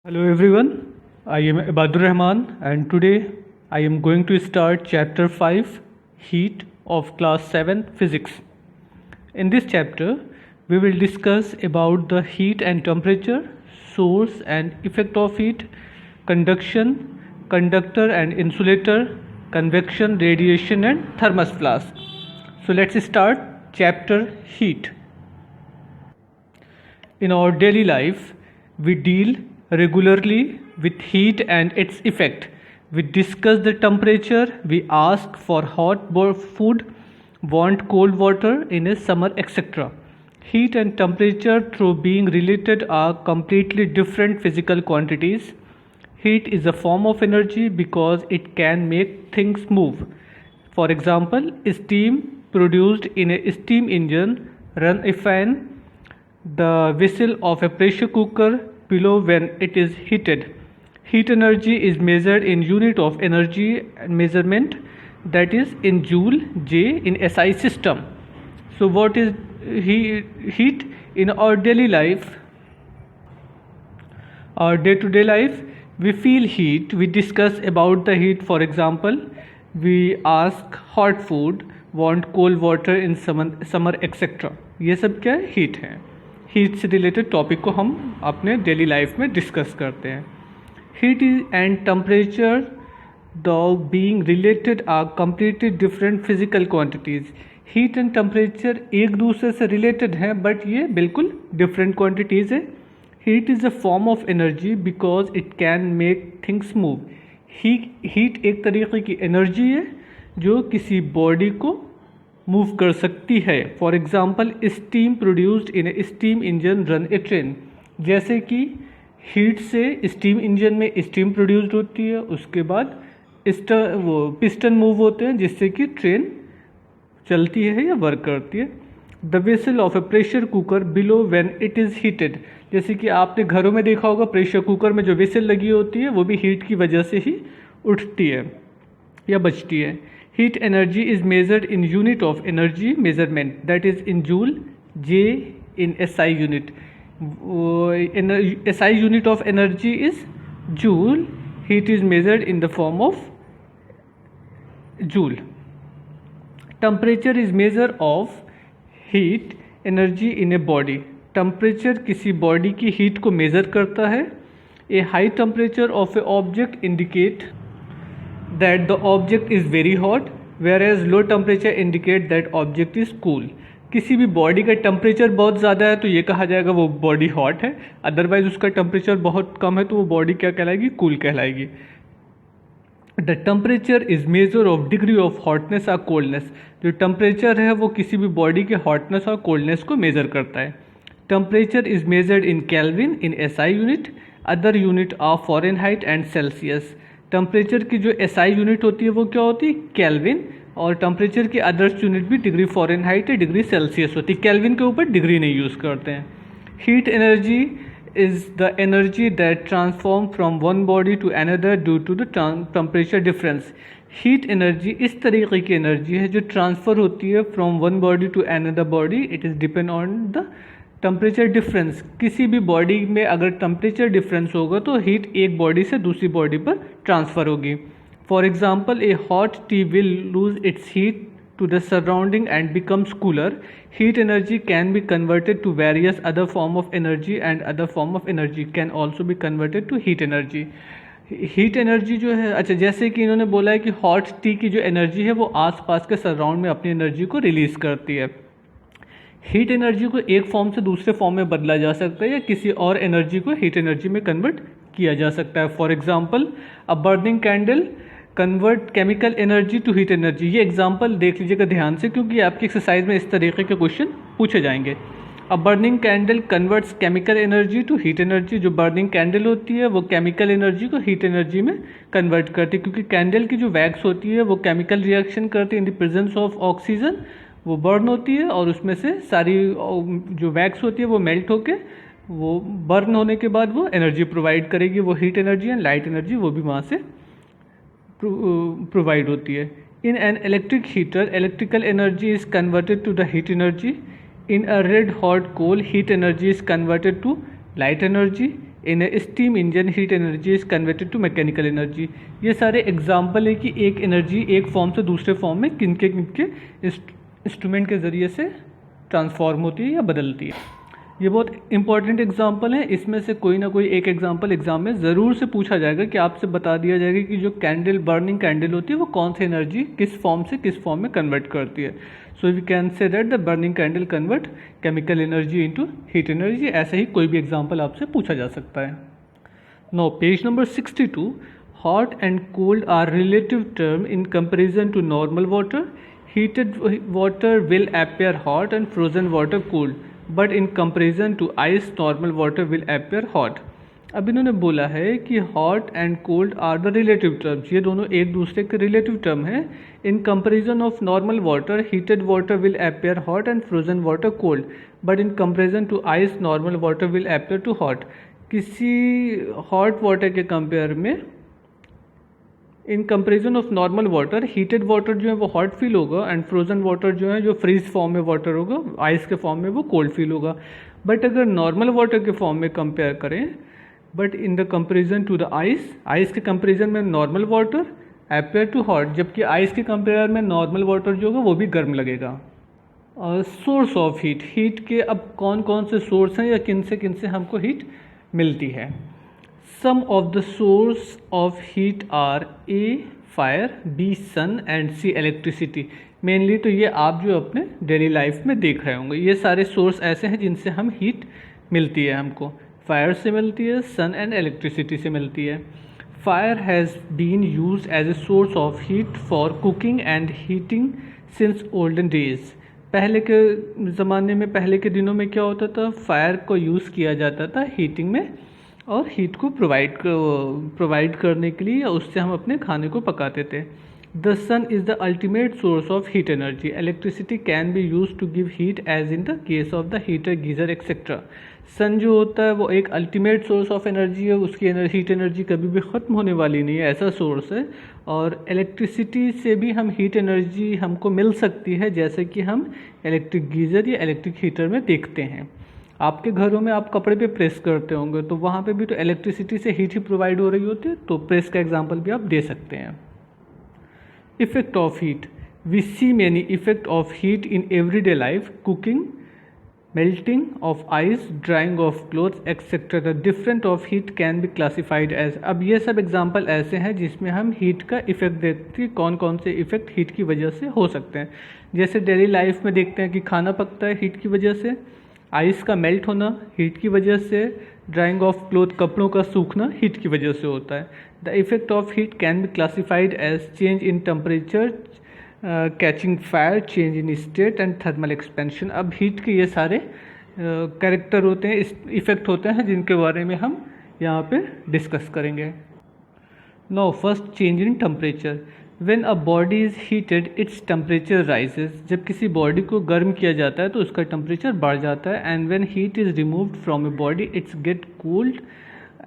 Hello everyone, I am Ibadur Rahman and today I am going to start chapter 5 Heat of class 7 Physics. In this chapter, we will discuss about the heat and temperature, source and effect of heat, conduction, conductor and insulator, convection, radiation and thermos flask. So let's start chapter heat. In our daily life, we deal regularly with heat and its effect. We discuss the temperature, we ask for hot food, want cold water in a summer, etc. Heat and temperature, through being related, are completely different physical quantities. Heat is a form of energy because it can make things move. For example, steam produced in a steam engine run a fan, the whistle of a pressure cooker below when it is heated. Heat energy is measured in unit of energy measurement, that is in joule J in SI system. So what is heat in our daily life? Our day-to-day life, we feel heat, we discuss about the heat. For example, we ask hot food, want cold water in summer etc. ये सब क्या है? Heat है. Heat से related topic को हम अपने daily life में डिस्कस करते हैं. Heat and temperature the being related are completely different physical quantities. Heat and temperature एक दूसरे से रिलेटेड हैं बट ये बिल्कुल डिफरेंट क्वांटिटीज़ है. Heat is a form of energy because it can make things move. Heat एक तरीके की एनर्जी है जो किसी बॉडी को मूव कर सकती है. For example, steam produced in a steam engine run A train. जैसे कि हीट से स्टीम इंजन में स्टीम प्रोड्यूस्ड होती है, उसके बाद वो पिस्टन मूव होते हैं जिससे कि ट्रेन चलती है या वर्क करती है. The vessel of A pressure cooker below when it is heated. जैसे कि आपने घरों में देखा होगा, प्रेशर कुकर में जो वेसल लगी होती है वो भी हीट की वजह से ही उठती है या बचती है. Heat energy is measured in unit of energy measurement, that is in joule J in SI unit. SI unit of energy is joule. Heat is measured in the form of joule. Temperature is measure of heat energy in a body. Temperature किसी body की heat को measure करता है. A high temperature of a object indicate that the object is very hot, whereas low temperature indicate that object is cool. किसी भी body का temperature बहुत ज़्यादा है तो ये कहा जाएगा वो बॉडी हॉट है, अदरवाइज उसका टेम्परेचर बहुत कम है तो वो बॉडी क्या कहलाएगी? कूल कहलाएगी. The temperature is measure of degree of hotness और कोल्डनेस. जो टेम्परेचर है वो किसी भी बॉडी के हॉटनेस और कोल्डनेस को मेजर करता है. Temperature is measured in kelvin in SI unit. Other unit are Fahrenheit and Celsius. Temperature की जो एसआई यूनिट होती है वो क्या होती है? केल्विन. और टेम्परेचर की अदर्स यूनिट भी डिग्री फ़ारेनहाइट है, डिग्री सेल्सियस होती है. केल्विन के ऊपर डिग्री नहीं यूज़ करते हैं. Heat energy is the energy that transform from one body to another due to the temperature difference. Heat energy इस तरीके की एनर्जी है जो ट्रांसफ़र होती है from one body to another body. It is depend on the temperature difference. किसी भी body में अगर टेम्परेचर डिफरेंस होगा तो हीट एक बॉडी से दूसरी बॉडी पर ट्रांसफ़र होगी. For example, a hot tea will lose its heat to the surrounding and becomes cooler. Heat energy can be converted to various other form of energy and other form of energy can also be converted to heat energy. Heat energy जो है, अच्छा, जैसे कि इन्होंने बोला है कि hot T की जो एनर्जी है वो आसपास के सराउंड में अपनी एनर्जी को रिलीज़ करती है. हीट एनर्जी को एक फॉर्म से दूसरे फॉर्म में बदला जा सकता है या किसी और एनर्जी को हीट एनर्जी में कन्वर्ट किया जा सकता है. For example, a burning candle convert chemical energy to heat energy. ये एग्जांपल देख लीजिएगा ध्यान से क्योंकि आपकी एक्सरसाइज में इस तरीके के क्वेश्चन पूछे जाएंगे. A burning candle converts chemical energy to heat energy. जो बर्निंग कैंडल होती है वो केमिकल एनर्जी को हीट एनर्जी में कन्वर्ट करती है क्योंकि कैंडल की जो वैक्स होती है वो केमिकल रिएक्शन करती है इन द प्रेजेंस ऑफ ऑक्सीजन. वो बर्न होती है और उसमें से सारी जो वैक्स होती है वो मेल्ट होके वो बर्न होने के बाद वो एनर्जी प्रोवाइड करेगी. वो heat energy and light energy वो भी वहाँ से प्रोवाइड होती है. In an electric heater, electrical energy is converted to the heat energy. In a red hot coal, heat energy is converted to light energy. In a steam engine heat energy is converted to mechanical energy. ये सारे example है कि एक energy एक form से दूसरे form में किनके इंस्ट्रूमेंट के ज़रिए से ट्रांसफॉर्म होती है या बदलती है। ये बहुत इंपॉर्टेंट एग्जाम्पल है, इसमें से कोई ना कोई एक एग्जाम्पल एग्जाम में ज़रूर से पूछा जाएगा कि आपसे बता दिया जाएगा कि जो कैंडल बर्निंग कैंडल होती है वो कौन सी एनर्जी किस फॉर्म से किस फॉर्म में कन्वर्ट करती है। So we can say that the burning candle convert chemical energy into heat energy. ऐसे ही कोई भी एग्जाम्पल आपसे पूछा जा सकता है। Now page number 62, hot and cold are relative term in comparison to normal water. Heated water will appear hot and frozen water cool, but in comparison to ice, normal water will appear hot. अब इन्होंने बोला है कि hot and cold are the relative terms, ये दोनों एक दूसरे के relative term हैं। In comparison of normal water, heated water will appear hot and frozen water cold, but in comparison to ice, normal water will appear too hot. किसी hot water के compare में in comparison of normal water, heated water जो है वो hot feel होगा एंड frozen water जो है जो फ्रीज फॉर्म में वाटर होगा आइस के फॉर्म में वो कोल्ड फील होगा। बट अगर नॉर्मल वाटर के फॉर्म में कंपेयर करें, but in the comparison to the ice के कंपेरिजन में normal water appear to hot, जबकि आइस के कंपेयर में नॉर्मल वाटर जो होगा वो भी गर्म लगेगा। सोर्स ऑफ हीट के अब कौन कौन से सोर्स हैं या किन से हमको हीट मिलती है। Some of the source of heat are A fire, B sun and C electricity। Mainly तो ये आप जो अपने डेली लाइफ में देख रहे होंगे, ये सारे सोर्स ऐसे हैं जिनसे हम हीट मिलती है। हमको फायर से मिलती है, सन एंड इलेक्ट्रिसिटी से मिलती है। Fire has been used as a source of heat for cooking and heating since olden days. पहले के ज़माने में, पहले के दिनों में क्या होता था, फायर को यूज़ किया जाता था हीटिंग में और हीट को प्रोवाइड करने के लिए, उससे हम अपने खाने को पकाते थे। The sun is the ultimate source of heat energy. Electricity can be use to give heat as in the case of the heater, geyser etcetera. Sun जो होता है वो एक अल्टीमेट सोर्स ऑफ एनर्जी है, उसकी हीट एनर्जी कभी भी ख़त्म होने वाली नहीं है, ऐसा सोर्स है। और इलेक्ट्रिसिटी से भी हम हीट एनर्जी हमको मिल सकती है, जैसे कि हम इलेक्ट्रिक गीज़र या इलेक्ट्रिक हीटर में देखते हैं। आपके घरों में आप कपड़े पे प्रेस करते होंगे तो वहाँ पे भी तो इलेक्ट्रिसिटी से हीट ही प्रोवाइड हो रही होती है, तो प्रेस का एग्जांपल भी आप दे सकते हैं। Effect of heat, we see many effect of heat in everyday life, cooking, melting of ice, drying of clothes etcetera. The different of heat can be classified as. अब ये सब एग्जाम्पल ऐसे हैं जिसमें हम हीट का इफेक्ट देखते हैं, कौन कौन से इफेक्ट हीट की वजह से हो सकते हैं। जैसे डेली लाइफ में देखते हैं कि खाना पकता है हीट की वजह से, आइस का मेल्ट होना हीट की वजह से, ड्राइंग ऑफ क्लोथ कपड़ों का सूखना हीट की वजह से होता है। The effect of heat can be classified as change in temperature, catching fire, change in state and thermal expansion. अब हीट के ये सारे कैरेक्टर होते हैं, इफेक्ट होते हैं जिनके बारे में हम यहाँ पे डिस्कस करेंगे। Now first, change in temperature. When a body is heated, its temperature rises। जब किसी बॉडी को गर्म किया जाता है तो उसका टेम्परेचर बढ़ जाता है। And when heat is removed from a body, it's get cooled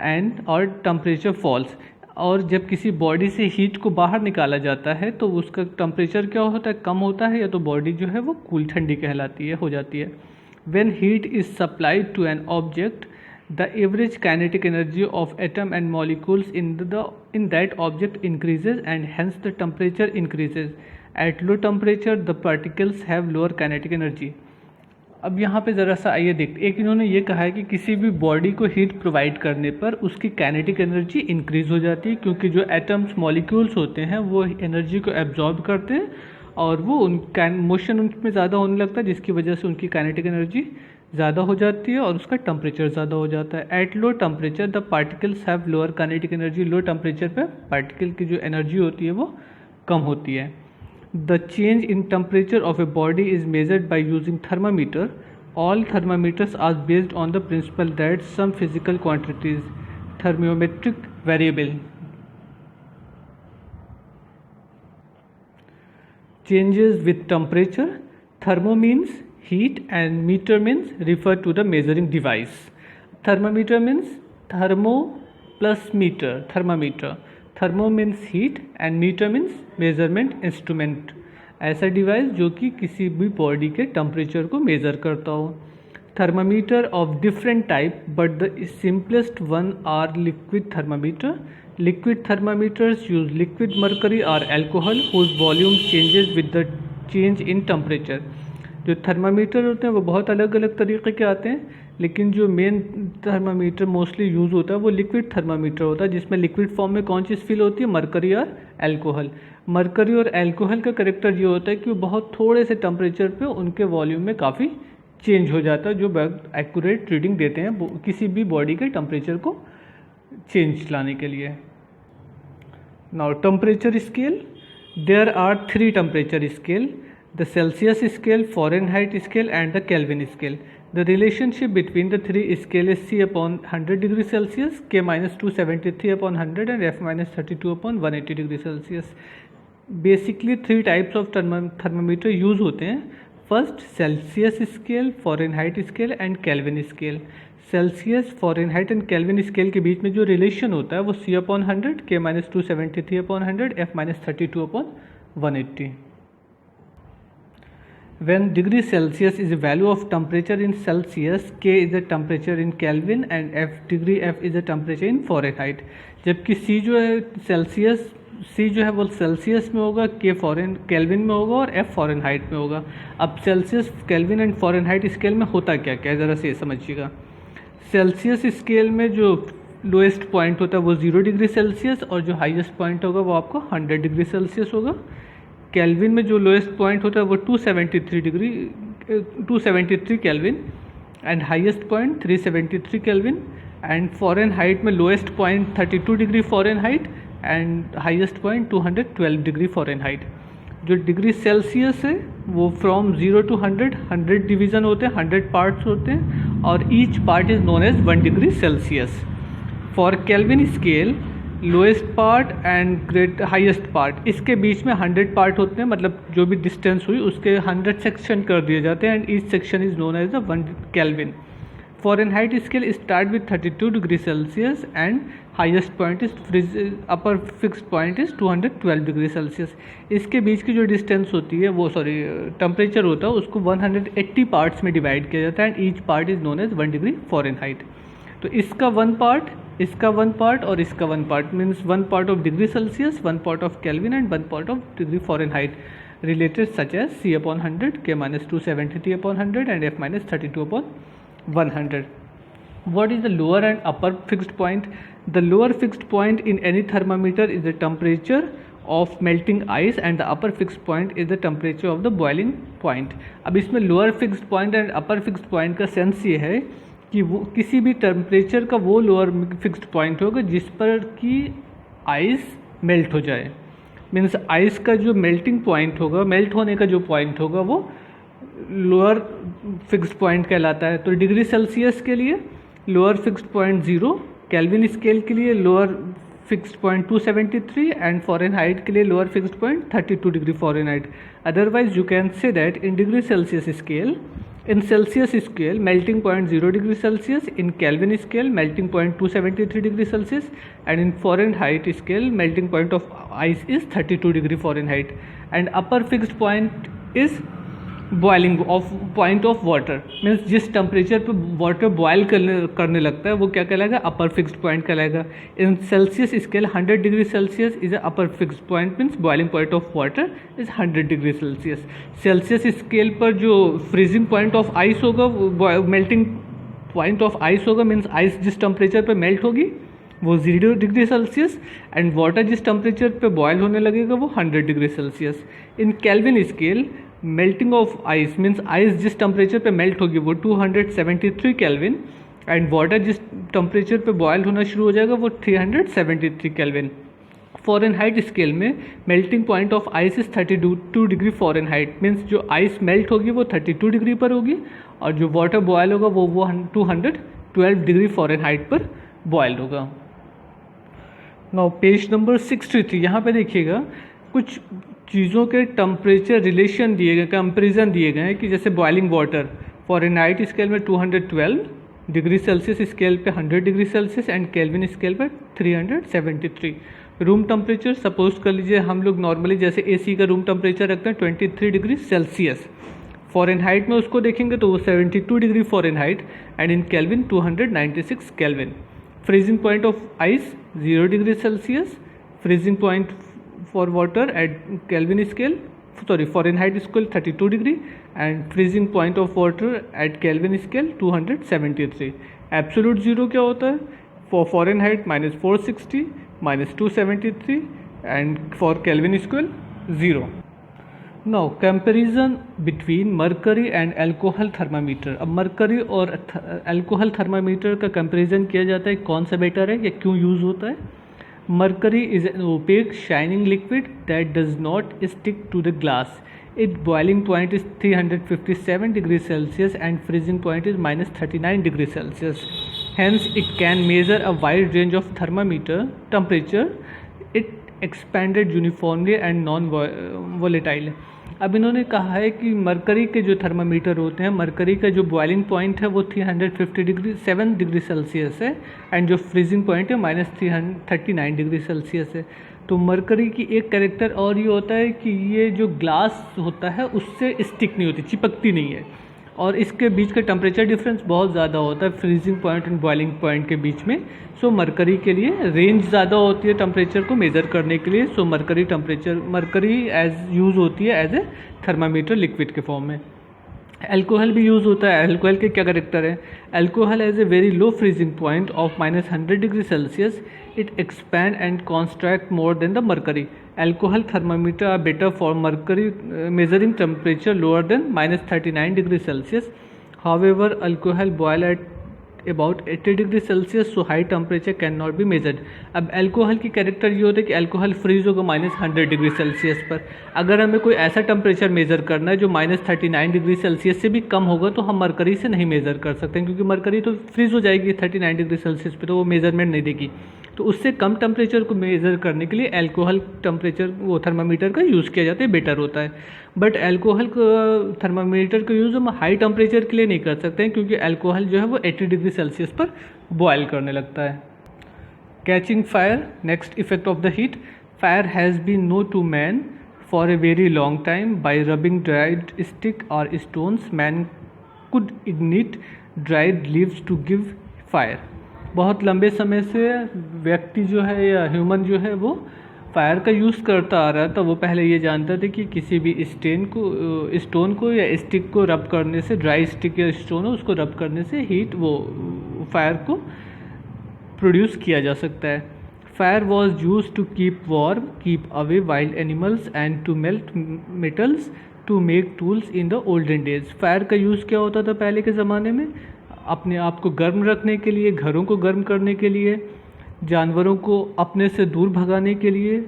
and और टेम्परेचर falls। और जब किसी बॉडी से हीट को बाहर निकाला जाता है तो उसका टेम्परेचर क्या होता है, कम होता है, या तो बॉडी जो है वो कूल ठंडी कहलाती है, हो जाती है। When heat is supplied to an object, the average kinetic energy of atom and molecules in that object increases and hence the temperature increases. At low temperature the particles have lower kinetic energy। अब यहाँ पे ज़रा सा आइए देखते, एक इन्होंने ये कहा है कि किसी भी बॉडी को हीट प्रोवाइड करने पर उसकी काइनेटिक एनर्जी इंक्रीज़ हो जाती है, क्योंकि जो एटम्स मॉलिक्यूल्स होते हैं वो एनर्जी को एब्जॉर्ब करते हैं और वो मोशन उनमें ज़्यादा होने लगता है, जिसकी वजह से उनकी काइनेटिक एनर्जी ज़्यादा हो जाती है और उसका टेम्परेचर ज़्यादा हो जाता है। At low temperature the particles have lower kinetic energy. Low temperature पे पार्टिकल की जो एनर्जी होती है वो कम होती है। The change in temperature of a body is measured by using thermometer. All thermometers are based on the principle that some physical quantities thermometric variable. Changes with temperature, thermo means heat and meter means refer to the measuring device. Thermometer means thermo plus meter, thermometer. Thermo means heat and meter means measurement instrument, ऐसा device जो कि किसी भी body के temperature को measure करता हो। thermometer of different type, but the simplest one are liquid thermometer. Liquid thermometers use liquid mercury or alcohol whose volume changes with the change in temperature. जो थर्मामीटर होते हैं वो बहुत अलग अलग तरीके के आते हैं, लेकिन जो मेन थर्मामीटर मोस्टली यूज़ होता है वो लिक्विड थर्मामीटर होता है, जिसमें लिक्विड फॉर्म में कौन चीज़ फिल होती है, मरकरी और एल्कोहल. मरकरी और एल्कोहल का करेक्टर ये होता है कि वो बहुत थोड़े से टेम्परेचर पे उनके वॉल्यूम में काफ़ी चेंज हो जाता है, जो एक्यूरेट रीडिंग देते हैं किसी भी बॉडी के टेम्परेचर को चेंज लाने के लिए. Now temperature scale, there are 3 temperature scale, the Celsius scale, Fahrenheit scale and the Kelvin scale. The relationship between the 3 scale is C upon 100 degree Celsius, K minus 273 upon 100 and F minus 32 upon 180 degree Celsius. Basically 3 types of thermometer use होते हैं. First Celsius scale, Fahrenheit scale and Kelvin scale. Celsius, Fahrenheit and Kelvin scale के बीच में जो relation होता है वो C upon 100, K minus 273 upon 100, F minus 32 upon 180. When degree Celsius is a value of temperature in Celsius, K is the temperature in Kelvin and degree F is the temperature in Fahrenheit. जबकि C जो है Celsius, C जो है वो Celsius में होगा, K kelvin में होगा और F फ़ारेनहाइट में होगा. अब Celsius, kelvin and Fahrenheit scale में होता क्या क्या है ज़रा से समझिएगा. सेल्सियस स्केल में जो लोएस्ट पॉइंट होता है वो 0 डिग्री सेल्सियस और जो हाईएस्ट पॉइंट होगा वो आपको 100 डिग्री सेल्सियस होगा. केल्विन में जो लोएस्ट पॉइंट होता है वो 273 kelvin and highest point 373 kelvin. And Fahrenheit में lowest point 32 degree Fahrenheit and highest point 212 degree Fahrenheit. जो डिग्री सेल्सियस है वो फ्रॉम 0 to 100 डिवीज़न होते हैं, 100 पार्ट्स होते हैं और each part is known as 1 degree Celsius. For kelvin scale lowest part and great highest part, इसके बीच में 100 पार्ट होते हैं, मतलब जो भी डिस्टेंस हुई उसके 100 सेक्शन कर दिए जाते हैं and each section is known as the 1 Kelvin. Fahrenheit scale start with 32 degree Celsius and highest point is upper fix point is 212 degree Celsius. इसके बीच की जो डिस्टेंस होती है वो टेम्परेचर होता है उसको 180 पार्ट्स में डिवाइड किया जाता है and each part is known as 1 degree Fahrenheit. तो इसका 1 पार्ट, इसका 1 पार्ट और इसका 1 part means 1 part of degree Celsius, 1 part of kelvin and 1 part of degree Fahrenheit related such as C upon 100, K minus 273 upon 100 and F minus 32 upon 100. What is the lower and upper fixed point? The lower fixed point in any thermometer is the temperature of melting ice and the upper fixed point is the temperature of the boiling point. अब इसमें lower fixed point and upper fixed point का sense ये है कि वो किसी भी temperature का वो लोअर फिक्स्ड पॉइंट होगा जिस पर कि आइस मेल्ट हो जाए. मीन्स आइस का जो मेल्टिंग पॉइंट होगा, मेल्ट होने का जो पॉइंट होगा वो लोअर फिक्स्ड पॉइंट कहलाता है. तो डिग्री सेल्सियस के लिए lower fixed point 0, kelvin scale के लिए lower fixed point 273 and Fahrenheit के लिए lower fixed point 32 degree Fahrenheit. Otherwise you can say that in degree Celsius scale, in Celsius scale melting point 0 degree Celsius, in Kelvin scale melting point 273 degree Celsius and in Fahrenheit scale melting point of ice is 32 degree Fahrenheit and upper fixed point is boiling of point of water means जिस temperature पे water boil करने लगता है वो क्या कहलाएगा, अपर fixed point कहलाएगा. इन Celsius scale 100 degree Celsius is upper fixed point means boiling point of water is 100 degree Celsius. Celsius scale पर जो फ्रीजिंग पॉइंट ऑफ आइस होगा, मेल्टिंग पॉइंट ऑफ आइस होगा मीन्स आइस जिस टेम्परेचर पर melt होगी वो 0 degree Celsius and water जिस temperature पे बॉयल होने लगेगा वो 100 degree Celsius. In kelvin scale melting of ice means ice जिस टेम्परेचर पे मेल्ट होगी वो 273 केल्विन एंड वाटर जिस टेम्परेचर पे बॉयल होना शुरू हो जाएगा वो 373 केल्विन. फ़ारेनहाइट स्केल में melting point of ice is 32 degree Fahrenheit means जो आइस मेल्ट होगी वो 32 डिग्री पर होगी और जो वाटर बॉयल होगा वो 212 डिग्री फ़ारेनहाइट पर बॉयल होगा. नाउ पेज नंबर 63, यहाँ पे देखिएगा कुछ चीज़ों के टेम्परेचर रिलेशन दिए गए, कंपेरिजन दिए गए हैं कि जैसे बॉइलिंग वाटर फ़ारेनहाइट स्केल में 212 डिग्री सेल्सियस स्केल पे 100 degree Celsius and kelvin scale पर 373. रूम टेम्परेचर सपोज कर लीजिए हम लोग नॉर्मली जैसे एसी का रूम टेम्परेचर रखते हैं 23 डिग्री सेल्सियस. फ़ॉरेनहाइट में उसको देखेंगे तो वो 72 degree Fahrenheit and in kelvin 296 kelvin. Freezing point of ice 0 degree Celsius. Freezing point for water at kelvin scale Fahrenheit scale 32 degree and freezing point of water at kelvin scale 273। Absolute zero क्या होता है? For Fahrenheit -460 -273 and for kelvin scale 0। Now comparison between mercury and alcohol thermometer. अब mercury और alcohol thermometer का comparison किया जाता है, कौन सा बेटर है या क्यों यूज़ होता है। Mercury is an opaque shining liquid that does not stick to the glass. Its boiling point is 357 degrees Celsius and freezing point is -39 degrees Celsius. Hence, it can measure a wide range of thermometer temperature. It expanded uniformly and non-volatile. अब इन्होंने कहा है कि mercury के जो thermometer होते हैं, mercury का जो बॉइलिंग पॉइंट है वो 357 डिग्री सेल्सियस है एंड जो फ्रीजिंग पॉइंट है -339 डिग्री सेल्सियस है। तो मरकरी की एक कैरेक्टर और ये होता है कि ये जो ग्लास होता है उससे स्टिक नहीं होती, चिपकती नहीं है, और इसके बीच का टेम्परेचर डिफरेंस बहुत ज़्यादा होता है freezing point and boiling point के बीच में। सो मरकरी के लिए रेंज ज़्यादा होती है टेम्परेचर को मेज़र करने के लिए। सो मरकरी एज यूज़ होती है एज ए थर्मामीटर लिक्विड के फॉर्म में। अल्कोहल भी यूज़ होता है। अल्कोहल के क्या करेक्टर है? Alcohol has a very low freezing point of -100 degree Celsius. It expand and contract more than the mercury. Alcohol thermometer are better for mercury measuring temperature lower than -39 degree Celsius. However alcohol boil at about 80 degree Celsius, so high temperature can not be measured. अब alcohol की character ये होता है कि alcohol freeze होगा -100 degree Celsius पर। अगर हमें कोई ऐसा टेम्परेचर मेज़र करना है जो -39 डिग्री सेल्सियस से भी कम होगा तो हम मरकरी से नहीं मेज़र कर सकते हैं, क्योंकि मरकरी तो फ्रीज हो जाएगी 39 डिग्री सेल्सियस पर, तो वो मेज़रमेंट नहीं देगी। तो उससे कम टेम्परेचर को मेज़र करने के लिए अल्कोहल टेम्परेचर वो थर्मामीटर का यूज़ किया जाता है, बेटर होता है। बट अल्कोहल थर्मामीटर का यूज़ हम हाई टेम्परेचर के लिए नहीं कर सकते हैं, क्योंकि अल्कोहल जो है वो 80 डिग्री सेल्सियस पर बॉयल करने लगता है। Catching fire, next effect of the heat. Fire has been known to man for a very long time. By rubbing dried stick और stones man could ignite dried leaves to give fire. बहुत लंबे समय से व्यक्ति जो है या human जो है वो फायर का यूज़ करता आ रहा था। वो पहले ये जानता था कि किसी भी स्टोन को या स्टिक को रब करने से, ड्राई स्टिक या स्टोन हो उसको रब करने से हीट वो फायर को प्रोड्यूस किया जा सकता है। Fire was use to keep warm, keep away wild animals and to melt metals to make tools in the olden days. Fire का यूज़ क्या होता था पहले के ज़माने में? अपने आप को गर्म रखने के लिए, घरों को गर्म करने के लिए, जानवरों को अपने से दूर भगाने के लिए,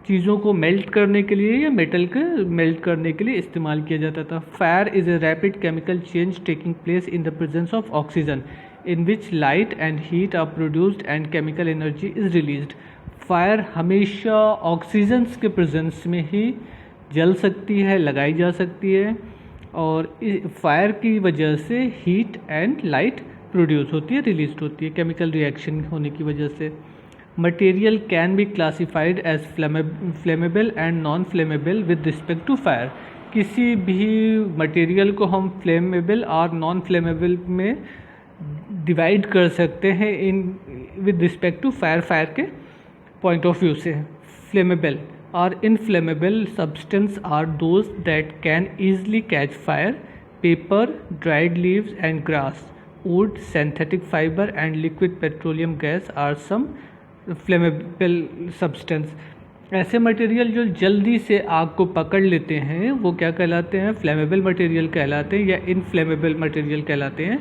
चीज़ों को मेल्ट करने के लिए या मेटल के मेल्ट करने के लिए इस्तेमाल किया जाता था। Fire is a rapid chemical change taking place in the presence of oxygen in which light and heat are produced and chemical energy is released. Fire हमेशा ऑक्सीजन के प्रेजेंस में ही जल सकती है, लगाई जा सकती है, और फायर की वजह से हीट एंड लाइट प्रोड्यूस होती है, रिलीज होती है केमिकल रिएक्शन होने की वजह से। Material can be classified as flammable and non flammable with respect to fire. किसी भी मटेरियल को हम फ्लेमेबल और नॉन फ्लेमेबल में डिवाइड कर सकते हैं in with respect to fire. Fire के पॉइंट ऑफ व्यू से फ्लेमेबल और inflammable substance are those that can easily catch fire. Paper, dried leaves and grass, wood, synthetic fiber and liquid petroleum gas are some flammable substance। ऐसे material जो जल्दी से आग को पकड़ लेते हैं वो क्या कहलाते हैं? फ्लेमेबल मटेरियल कहलाते हैं या इनफ्लेमेबल मटेरियल कहलाते हैं।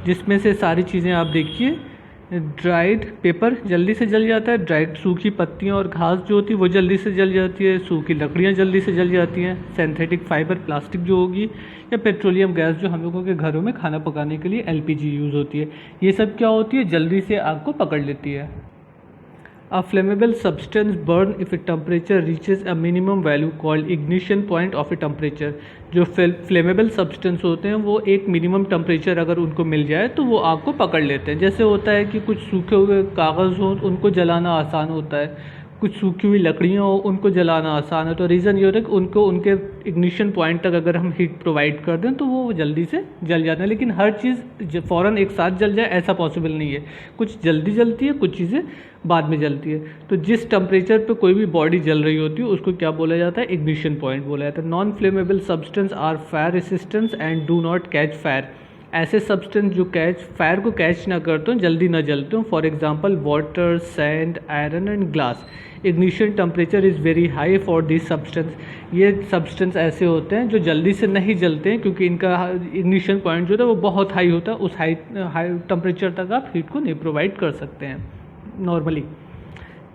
जिसमें से सारी चीज़ें आप देखिए, ड्राइड पेपर जल्दी से जल जाता है, ड्राइड सूखी पत्तियाँ और घास जो होती है वो जल्दी से जल जाती है, सूखी लकड़ियाँ जल्दी से जल जाती हैं, सिंथेटिक फाइबर प्लास्टिक जो होगी, या पेट्रोलियम गैस जो हम लोगों के घरों में खाना पकाने के लिए LPG यूज़ होती है। ये सब क्या होती है? जल्दी से आग को पकड़ लेती है। A flammable substance burn if a temperature reaches a minimum value called ignition point of a temperature। जो फ्लेमेबल सब्सटेंस होते हैं वो एक मिनिमम टेम्परेचर अगर उनको मिल जाए तो वो आग को पकड़ लेते हैं। जैसे होता है कि कुछ सूखे हुए कागज़ हो उनको जलाना आसान होता है, कुछ सूखी हुई लकड़ियाँ हो उनको जलाना आसान है, तो रीज़न ये होता है कि उनको उनके इग्निशन पॉइंट तक अगर हम हीट प्रोवाइड कर दें तो वो जल्दी से जल जाता है। लेकिन हर चीज़ फ़ौरन एक साथ जल जाए ऐसा पॉसिबल नहीं है, कुछ जल्दी जलती है, कुछ चीज़ें बाद में जलती है। तो जिस टेम्परेचर पे कोई भी बॉडी जल रही होती है उसको क्या बोला जाता है, इग्निशन पॉइंट बोला जाता है। Non flammable substance are fire resistance and do not catch fire. ऐसे सब्सटेंस जो फायर को कैच ना करते हो, जल्दी ना जलते हो, for example water, sand, iron and glass. Ignition temperature is very high for this substance. ये सब्सटेंस ऐसे होते हैं जो जल्दी से नहीं जलते हैं क्योंकि इनका इग्निशन पॉइंट जो है वो बहुत हाई होता है। उस हाई टेम्परेचर तक आप हीट को नहीं प्रोवाइड कर सकते हैं normally.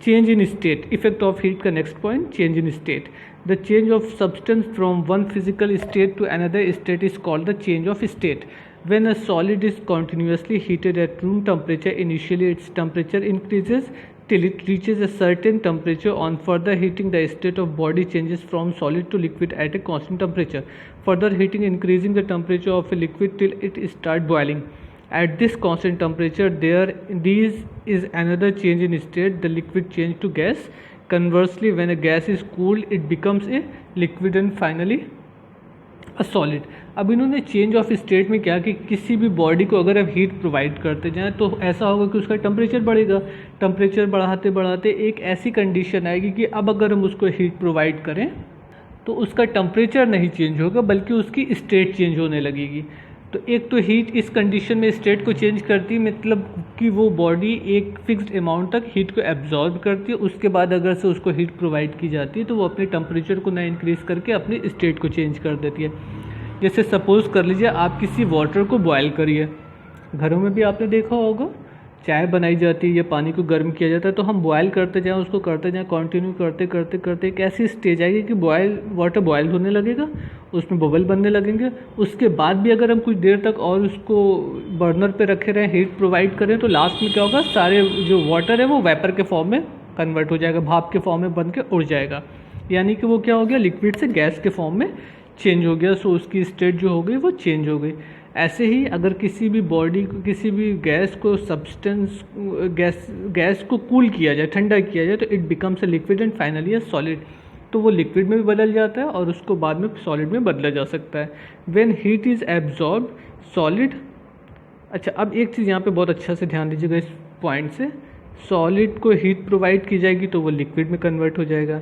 Change in state, effect of heat का next point, change in state. The change of substance from one physical state to another state is called the change of state. When a solid is continuously heated at room temperature, initially its temperature increases till it reaches a certain temperature. On further heating, the state of body changes from solid to liquid at a constant temperature. Further heating increasing the temperature of a liquid till it start boiling. At this constant temperature, these is another change in state. The liquid change to gas. Conversely, when a gas is cooled, it becomes a liquid and finally solid. अब इन्होंने change of state में क्या कि किसी भी body को अगर आप हीट प्रोवाइड करते जाएं तो ऐसा होगा कि उसका टेम्परेचर बढ़ेगा। टेम्परेचर बढ़ाते बढ़ाते एक ऐसी कंडीशन आएगी कि अब अगर हम उसको हीट प्रोवाइड करें तो उसका टेम्परेचर नहीं चेंज होगा बल्कि उसकी स्टेट चेंज होने लगेगी। तो एक तो हीट इस कंडीशन में स्टेट को चेंज करती है, मतलब कि वो बॉडी एक फिक्स्ड अमाउंट तक हीट को एब्जॉर्ब करती है। उसके बाद अगर से उसको हीट प्रोवाइड की जाती है तो वो अपने टेम्परेचर को ना इंक्रीज़ करके अपनी स्टेट को चेंज कर देती है। जैसे सपोज़ कर लीजिए आप किसी वाटर को बॉयल करिए, घरों में भी आपने देखा होगा चाय बनाई जाती है या पानी को गर्म किया जाता है, तो हम बॉयल करते जाएँ, उसको करते जाएँ, कंटिन्यू करते करते करते एक ऐसी स्टेज आएगी कि वाटर बॉयल होने लगेगा, उसमें बबल बनने लगेंगे। उसके बाद भी अगर हम कुछ देर तक और उसको बर्नर पे रखे रहें, हीट प्रोवाइड करें, तो लास्ट में क्या होगा, सारे जो वाटर है वो वेपर के फॉर्म में कन्वर्ट हो जाएगा, भाप के फॉर्म में बन के उड़ जाएगा। यानी कि वो क्या हो गया, लिक्विड से गैस के फॉर्म में चेंज हो गया। सो उसकी स्टेट जो हो गई वो चेंज हो गई। ऐसे ही अगर किसी भी बॉडी को, किसी भी गैस को गैस को कूल किया जाए, ठंडा किया जाए, तो it becomes a liquid and finally A solid. तो वो लिक्विड में भी बदल जाता है और उसको बाद में सॉलिड में बदला जा सकता है। When heat is absorb solid. अच्छा, अब एक चीज़ यहाँ पे बहुत अच्छा से ध्यान दीजिएगा इस पॉइंट से, सॉलिड को हीट प्रोवाइड की जाएगी तो वो लिक्विड में कन्वर्ट हो जाएगा,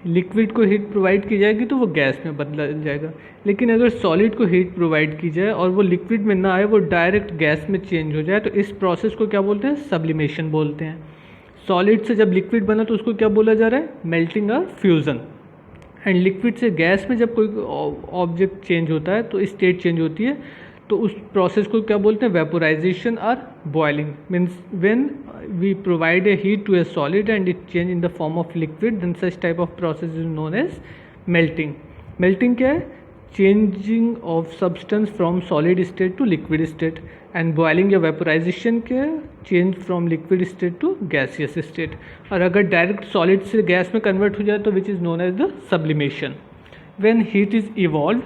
लिक्विड को हीट प्रोवाइड की जाएगी तो वो गैस में बदला जाएगा। लेकिन अगर सॉलिड को हीट प्रोवाइड की जाए और वो लिक्विड में ना आए, वो डायरेक्ट गैस में चेंज हो जाए, तो इस प्रोसेस को क्या बोलते हैं, सब्लिमेशन बोलते हैं। सॉलिड से जब लिक्विड बना तो उसको क्या बोला जा रहा है, मेल्टिंग और फ्यूज़न। एंड लिक्विड से गैस में जब कोई ऑब्जेक्ट चेंज होता है तो स्टेट चेंज होती है, तो उस प्रोसेस को क्या बोलते हैं, वेपोराइजेशन और boiling. Means when we provide a heat to a solid and it change in the form of liquid, then such type of process is known as melting. Melting क्या है, changing of substance from solid state to liquid state, and boiling या vaporization क्या है, change from liquid state to gaseous state। और अगर direct solid से gas में convert हो जाए तो which is known as the sublimation। When heat is evolved,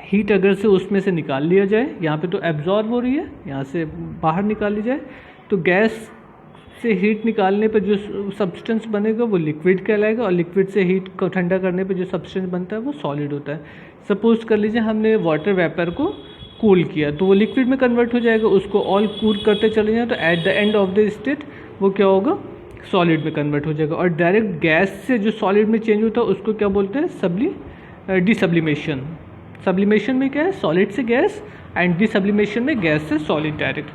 heat अगर से उसमें से निकाल लिया जाए, यहाँ पे तो एब्जॉर्ब हो रही है, यहाँ से बाहर निकाल ली जाए, तो गैस से हीट निकालने पर जो सब्सटेंस बनेगा वो लिक्विड कहलाएगा, और लिक्विड से हीट को ठंडा करने पर जो सब्सटेंस बनता है वो सॉलिड होता है। सपोज कर लीजिए हमने वाटर वेपर को कूल किया तो वो लिक्विड में कन्वर्ट हो जाएगा, उसको ऑल कूल करते चले जाएं तो at the end of the state वो क्या होगा, सॉलिड में कन्वर्ट हो जाएगा। और डायरेक्ट गैस से जो सॉलिड में चेंज होता है उसको क्या बोलते हैं, डिसब्लिमेशन। सब्लिमेशन में क्या है, सॉलिड से गैस, एंड डिसब्लिमेशन में गैस से solid direct.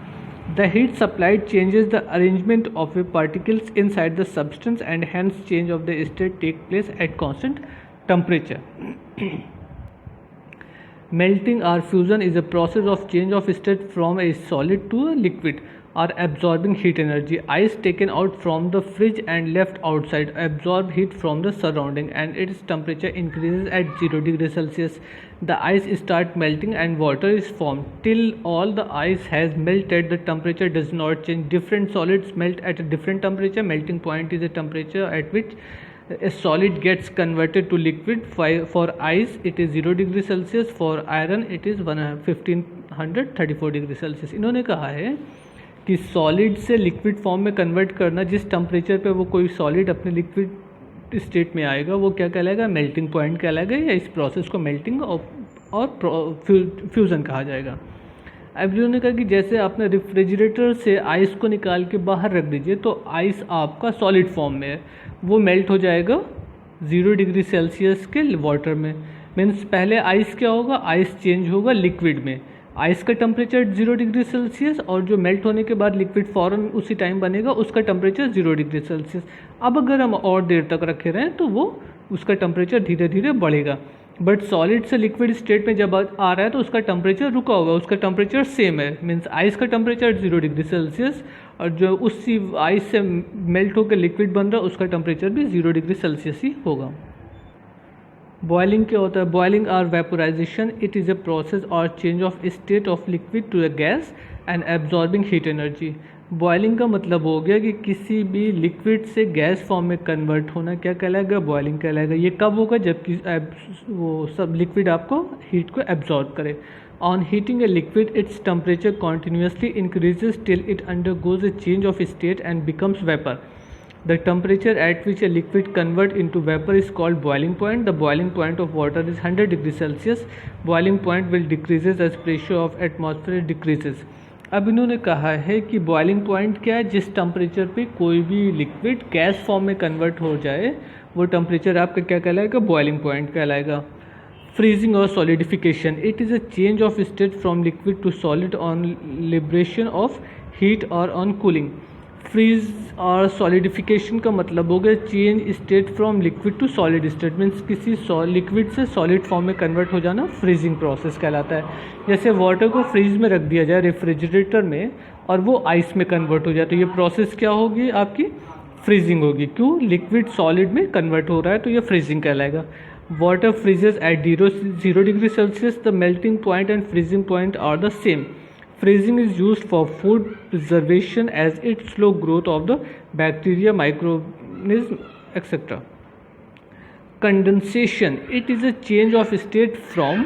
The heat supplied changes the arrangement of the particles inside the substance and hence change of the state take place at constant temperature. Melting or fusion is a process of change of state from a solid to a liquid or absorbing heat energy. Ice taken out from the fridge and left outside absorb heat from the surrounding and its temperature increases at 0 degrees Celsius. The ice start melting and water is formed. Till all the ice has melted, the temperature does not change. Different solids melt at a different temperature. Melting point is a temperature at which a solid gets converted to liquid. For ice it is 0 degrees Celsius, for iron it is 1534 degree Celsius. इन्होंने कहा है कि solid से liquid form में convert करना, जिस temperature पे वो कोई सॉलिड अपने लिक्विड स्टेट में आएगा वो क्या कहलाएगा, मेल्टिंग पॉइंट कहलाएगा, या इस प्रोसेस को मेल्टिंग और फ्यूज़न कहा जाएगा। अब उन्होंने कहा कि जैसे आपने रेफ्रिजरेटर से आइस को निकाल के बाहर रख दीजिए तो आइस आपका सॉलिड फॉर्म में है, वो मेल्ट हो जाएगा 0 डिग्री सेल्सियस के वाटर में। मीन्स पहले आइस क्या होगा, आइस चेंज होगा लिक्विड में, आइस का टेम्परेचर 0 डिग्री सेल्सियस और जो मेल्ट होने के बाद लिक्विड फ़ौरन उसी टाइम बनेगा उसका टेम्परेचर 0 डिग्री सेल्सियस। अब अगर हम और देर तक रखे रहें तो वो उसका टेम्परेचर धीरे धीरे बढ़ेगा। बट सॉलिड से लिक्विड स्टेट में जब आ रहा है तो उसका टेम्परेचर रुका होगा, उसका टेम्परेचर सेम है। मीन्स आइस का टेम्परेचर 0 डिग्री सेल्सियस और जो उसी आइस से मेल्ट होकर लिक्विड बन रहा है उसका टेम्परेचर भी 0 डिग्री सेल्सियस ही होगा। बॉइलिंग क्या होता है, बॉइलिंग और vaporisation, it is a process और change of state of liquid to a gas and absorbing heat energy. Boiling का मतलब हो गया कि किसी भी लिक्विड से गैस फॉर्म में कन्वर्ट होना क्या कहलाएगा, बॉइलिंग कहलाएगा। ये कब होगा, जबकि वो सब लिक्विड आपको हीट को एब्जॉर्ब करे। On heating a liquid its temperature continuously increases till it undergoes a change of state and becomes vapor. The temperature at which a liquid converts into vapor is called boiling point. The boiling point of water is 100 degrees Celsius. Boiling point will decreases as pressure of atmosphere decreases. अब इन्होंने कहा है कि boiling point क्या है, जिस temperature पे कोई भी लिक्विड गैस फॉर्म में कन्वर्ट हो जाए वो टेम्परेचर आपका क्या कहलाएगा, बॉइलिंग पॉइंट कहलाएगा। फ्रीजिंग और solidification, it is a change of state from liquid to solid on liberation of heat और ऑन कूलिंग। फ्रीज और सॉलिडिफिकेशन का मतलब हो गया change state from liquid to solid state, means किसी लिक्विड से सॉलिड फॉर्म में कन्वर्ट हो जाना फ्रीजिंग प्रोसेस कहलाता है। जैसे वाटर को फ्रीज में रख दिया जाए रेफ्रिजरेटर में और वो आइस में कन्वर्ट हो जाए तो ये प्रोसेस क्या होगी, आपकी फ्रीजिंग होगी। क्यों, लिक्विड सॉलिड में कन्वर्ट हो रहा है तो ये फ्रीजिंग कहलाएगा। Water freezes at 0 degree Celsius, the melting point and freezing point are the same. Freezing is used for food preservation as it slow growth of the bacteria, microorganisms, etc. Condensation, it is a change of state from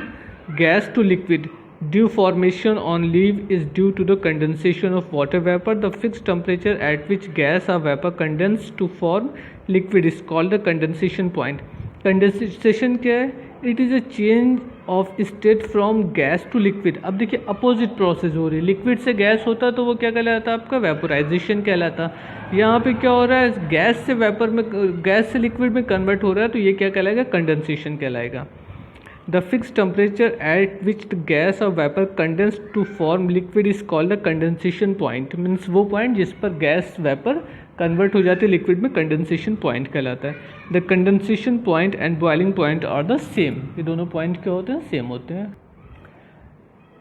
gas to liquid. Dew formation on leaf is due to the condensation of water vapor. The fixed temperature at which gas or vapor condense to form liquid is called the condensation point. Condensation क्या है, it is a change of state from gas to liquid. अब देखिए opposite process हो रही है, liquid से gas होता तो वो क्या कहलाता, आपका वेपोराइजेशन कहलाता। यहाँ पे क्या हो रहा है, गैस से वेपर में, गैस से लिक्विड में कन्वर्ट हो रहा है तो ये क्या कहलाएगा, कंडेंसेशन कहलाएगा। The fix temperature at which the gas और vapour condense to form liquid is called the condensation point. Means वो पॉइंट जिस पर गैस वेपर कन्वर्ट हो जाते लिक्विड में कंडेंसेशन पॉइंट कहलाता है। The condensation point and boiling point are the same. ये दोनों पॉइंट क्या होते हैं, सेम होते हैं।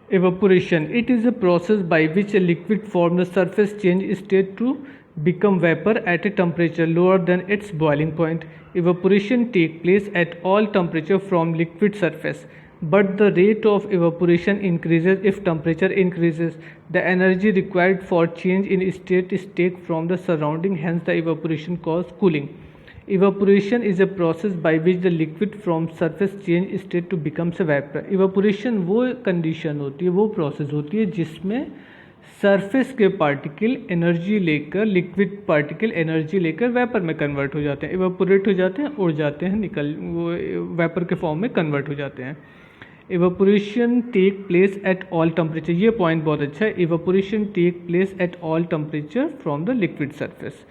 evaporation, it is a process by which a liquid from the surface change state to become vapor at a temperature lower than its boiling point. Evaporation take place at all temperature from liquid surface, but the rate of evaporation increases if temperature increases. The energy required for change in state is taken from the surrounding, hence the evaporation causes cooling. Evaporation is a process by which the liquid from surface change state to becomes a vapor. Evaporation वो condition होती है, वो process होती है जिसमें surface के particle energy लेकर, liquid particle energy लेकर वेपर में कन्वर्ट हो जाते हैं, इवापोरेट हो जाते हैं, उड़ जाते हैं, वो वेपर के फॉर्म में कन्वर्ट हो जाते हैं। Evaporation take place at all temperature, ये पॉइंट बहुत अच्छा है। Evaporation take place at all temperature from the liquid surface,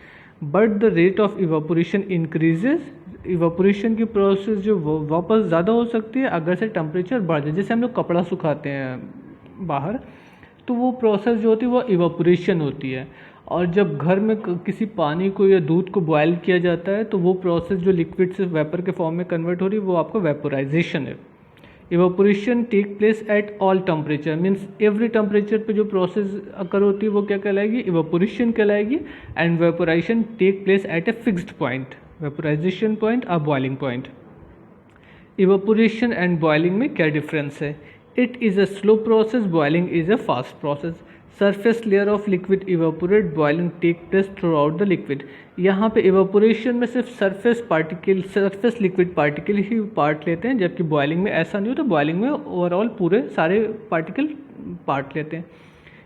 but the rate of evaporation increases. Evaporation की प्रोसेस जो वापस ज़्यादा हो सकती है अगर से टेम्परेचर बढ़ जाए। जैसे हम लोग कपड़ा सुखाते हैं बाहर, तो वो प्रोसेस जो होती है वो इवापोरेशन होती है। और जब घर में किसी पानी को या दूध को बॉयल किया जाता है तो वो प्रोसेस जो लिक्विड से वेपर के फॉर्म में कन्वर्ट हो रही है वो आपका वेपोराइजेशन है। Evaporation take place at all temperature, means every temperature पे जो प्रोसेस अकर होती है वो क्या कहलाएगी, इवापोरेशन कहलाएगी। And vaporisation take place at a fixed point, vaporisation point और boiling point. Evaporation and boiling में क्या डिफरेंस है? It is a slow process, boiling is a fast process. Surface layer of liquid evaporate, boiling take place throughout the liquid. यहाँ पे evaporation में सिर्फ surface particle, surface liquid particle ही part लेते हैं, जबकि बॉइलिंग में ऐसा नहीं होता। बॉइलिंग में ओवरऑल पूरे सारे पार्टिकल पार्ट लेते हैं।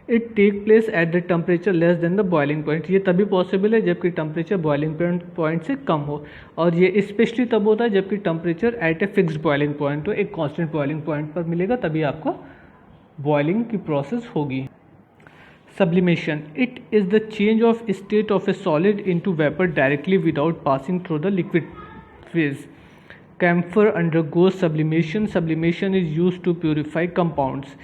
It take place at the temperature less than the boiling point. ये तभी पॉसिबल है जबकि टेम्परेचर बॉइलिंग पॉइंट से कम हो, और ये स्पेशली तब होता है जबकि temperature at a fixed boiling point हो, एक कांस्टेंट बॉइलिंग पॉइंट पर मिलेगा, तभी आपको बॉइलिंग की प्रोसेस होगी। Sublimation. It is the change of state of a solid into vapor directly without passing through the liquid phase. Camphor undergoes sublimation. Sublimation is used to purify compounds.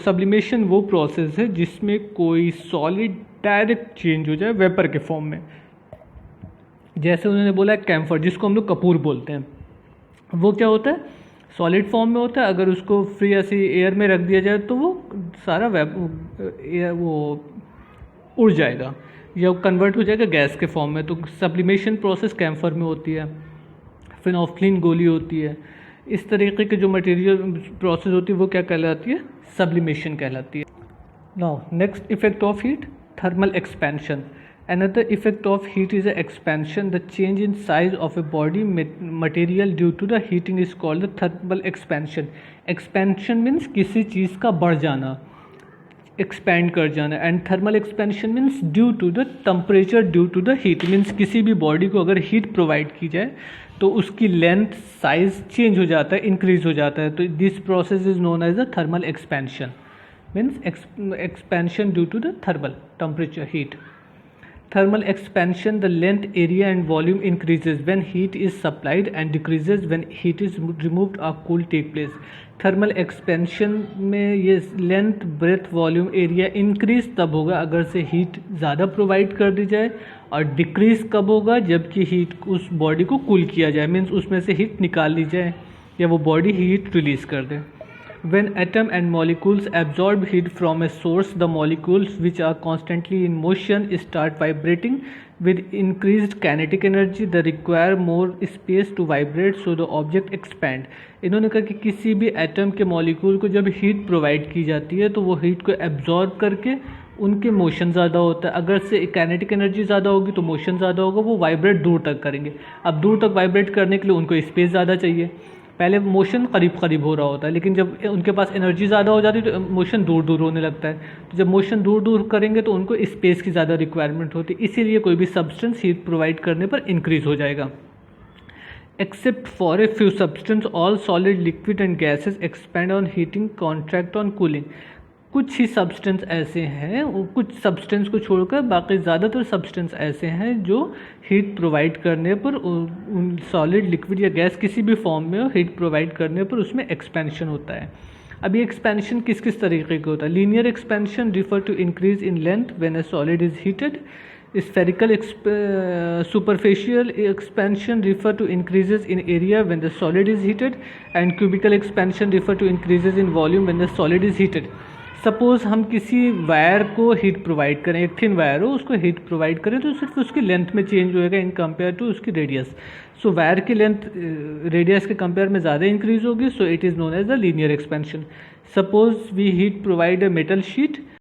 Sublimation वो process है जिसमें कोई solid direct change हो जाए vapour के form में। जैसे उन्होंने बोला कैम्फर, जिसको हम लोग कपूर बोलते हैं, वो क्या होता है, सॉलिड फॉर्म में होता है। अगर उसको फ्री ऐसे एयर में रख दिया जाए तो वो सारा वो उड़ जाएगा या कन्वर्ट हो जाएगा गैस के फॉर्म में। तो सब्लिमेशन प्रोसेस कैम्फर में होती है, फिनोल्फ्थलीन गोली होती है। इस तरीके के जो मटेरियल प्रोसेस होती है वो क्या कहलाती है, सब्लिमेशन कहलाती है। Now next effect of heat, thermal expansion. Another effect of heat is the expansion. The change in size of a body material due to the heating is called the thermal expansion. Expansion means किसी चीज़ का बढ़ जाना, expand कर जाना, and thermal expansion means due to the temperature due to the heat means किसी भी body को अगर heat provide की जाए तो उसकी length size change हो जाता है, increase हो जाता है। तो this process is known as the thermal expansion, means expansion due to the thermal temperature heat. Thermal expansion, the length, area and volume increases when heat is supplied and decreases when heat is removed or cool take place. Thermal expansion में ये length, breadth, volume, area increase तब होगा अगर से heat ज़्यादा provide कर दी जाए, और डिक्रीज कब होगा जबकि हीट उस बॉडी को कूल किया जाए, मीन्स उसमें से हीट निकाल ली जाए या वो बॉडी हीट रिलीज कर दे। When atom and molecules absorb heat from a source, the molecules which are constantly in motion start vibrating with increased kinetic energy. They require more space to vibrate, so the object expand. इन्होंने कहा कि किसी भी atom के molecule को जब heat provide की जाती है तो वो हीट को एब्जॉर्ब करके उनके मोशन ज़्यादा होता है। अगर से काइनेटिक एनर्जी ज़्यादा होगी तो मोशन ज़्यादा होगा, वो वाइब्रेट दूर तक करेंगे। अब दूर तक वाइब्रेट करने के लिए उनको स्पेस ज़्यादा चाहिए। पहले मोशन करीब करीब हो रहा होता है, लेकिन जब उनके पास एनर्जी ज़्यादा हो जाती है तो मोशन दूर दूर होने लगता है। तो जब मोशन दूर दूर करेंगे तो उनको स्पेस की ज़्यादा रिक्वायरमेंट होती है, इसीलिए कोई भी सब्सटेंस हीट प्रोवाइड करने पर इंक्रीज हो जाएगा। Except for a few substance all solid, liquid and gases expand on heating, contract on cooling. कुछ ही सब्सटेंस ऐसे हैं, कुछ सब्सटेंस को छोड़कर बाकी ज़्यादातर सब्सटेंस ऐसे हैं जो हीट प्रोवाइड करने पर, उन सॉलिड, लिक्विड या गैस किसी भी फॉर्म में हीट प्रोवाइड करने पर उसमें एक्सपेंशन होता है। अब ये एक्सपेंशन किस किस तरीके का होता है। Linear expansion refer to increase in length when a solid is heated. Spherical superficial expansion refer to increases in area when the solid is heated, and cubical expansion refer to increases in volume when the solid is heated. Suppose हम किसी wire को heat provide करें, एक thin wire हो उसको heat provide करें तो सिर्फ उसकी लेंथ में चेंज होएगा इन कंपेयर टू उसकी रेडियस। सो वायर की लेंथ रेडियस के कंपेयर में ज़्यादा इंक्रीज होगी, so it is known as the linear expansion. Suppose we heat provide a metal sheet